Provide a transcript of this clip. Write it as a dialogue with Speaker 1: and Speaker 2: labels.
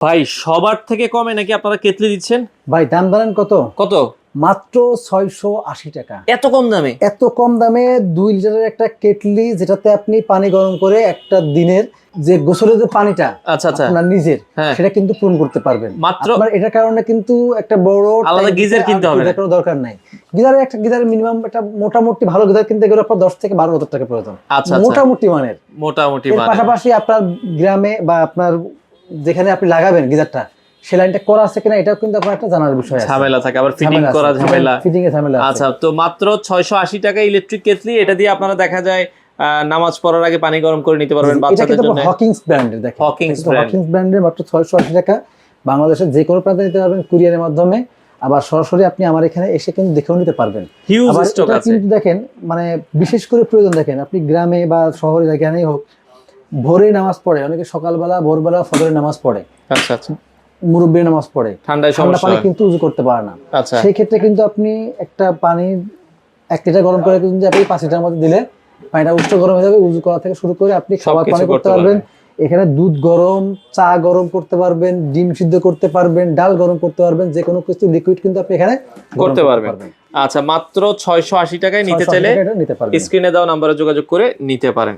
Speaker 1: ভাই সবার থেকে কমে নাকি আপনারা কেটলি দিচ্ছেন?
Speaker 2: ভাই দাম জানেন কত?
Speaker 1: কত?
Speaker 2: মাত্র 680 টাকা।
Speaker 1: এত কম দামে?
Speaker 2: এত কম দামে 2 লিটারের একটা কেটলি, যেটাতে আপনি পানি গরম করে একটা দিনের যে গোসলের যে পানিটা
Speaker 1: আচ্ছা আচ্ছা,
Speaker 2: আপনার নিজের,
Speaker 1: হ্যাঁ,
Speaker 2: সেটা কিন্তু পূরণ করতে পারবেন।
Speaker 1: মাত্র
Speaker 2: আপনার এটার কারণে কিন্তু একটা বড়
Speaker 1: আলাদা গিজার কিনতে হবে না।
Speaker 2: কোনো দরকার নাই। গিজারের মিনিমাম একটা মোটামুটি ভালো গিজার কিনতে গেলে আপনার 10 থেকে 12,000 টাকা প্রয়োজন।
Speaker 1: আচ্ছা আচ্ছা,
Speaker 2: মোটামুটি মানের।
Speaker 1: মোটামুটি
Speaker 2: এর
Speaker 1: মানে
Speaker 2: পাশাপাশি আপনার গ্রামে বা আপনার যেখানে আপনি লাগাবেন গিজারটা, সে লাইনটা করা আছে কিনা এটাও কিন্তু আপনার একটা জানার বিষয় আছে।
Speaker 1: ঝামেলা থাকে, আবার ফিটিং
Speaker 2: ঝামেলা
Speaker 1: করা
Speaker 2: আছে,
Speaker 1: ঝামেলা।
Speaker 2: ফিটিং এ ঝামেলা আছে।
Speaker 1: আচ্ছা, তো মাত্র 680 টাকা ইলেকট্রিক কেটলি, এটা দিয়ে আপনারা দেখা যায় নামাজ পড়ার আগে পানি গরম করে নিতে পারবেন
Speaker 2: এটা
Speaker 1: বাচ্চাদের
Speaker 2: কিন্তু
Speaker 1: জন্য।
Speaker 2: হকিংস ব্র্যান্ডের, দেখেন
Speaker 1: হকিংস ব্র্যান্ড,
Speaker 2: হকিংস ব্র্যান্ডের মাত্র 680 টাকা। বাংলাদেশের যে কোনো প্রান্তে নিতে পারবেন কুরিয়ারের মাধ্যমে, আবার সরাসরি আপনি আমার এখানে এসে কিন্তু দেখেও নিতে পারবেন।
Speaker 1: হিউজ
Speaker 2: আবার
Speaker 1: স্টক
Speaker 2: এটা
Speaker 1: আছে।
Speaker 2: কিন্তু দেখেন, মানে বিশেষ করে প্রয়োজন, দেখেন আপনি গ্রামে বা শহরে যেখানেই হোক, ভোরে নামাজ পড়ে অনেকে, সকালবেলা ভোরবেলা ফজরের নামাজ পড়ে,
Speaker 1: আচ্ছা আচ্ছা,
Speaker 2: মুরব্বী নামাজ পড়ে,
Speaker 1: ঠান্ডায়
Speaker 2: ঠান্ডা
Speaker 1: সমস্যা
Speaker 2: পানি
Speaker 1: হয়।
Speaker 2: কিন্তু উজু করতে পারে না।
Speaker 1: আচ্ছা,
Speaker 2: সেই ক্ষেত্রে কিন্তু আপনি একটা পানি 1 লিটার গরম করে কিন্তু আপনি 5 লিটার মধ্যে দিলে পানিটা উষ্ণ গরম হয়ে যাবে। উজু করা থেকে শুরু করে আপনি খাবার
Speaker 1: সবকিছু
Speaker 2: পানি করতে
Speaker 1: করতে
Speaker 2: পারবেন।
Speaker 1: পারবেন।
Speaker 2: এখানে দুধ গরম, চা গরম করতে পারবেন, ডিম সিদ্ধ করতে পারবেন, ডাল গরম করতে পারবেন, যে কোনো কিছু লিকুইড কিন্তু আপনি এখানে গরম
Speaker 1: করতে পারবেন। আচ্ছা, মাত্র 680 টাকায় নিতে
Speaker 2: 680
Speaker 1: চাইলে
Speaker 2: টাকা এটা নিতে পারবেন।
Speaker 1: স্ক্রিনে দেওয়া নাম্বারে যোগাযোগ করে নিতে পারেন।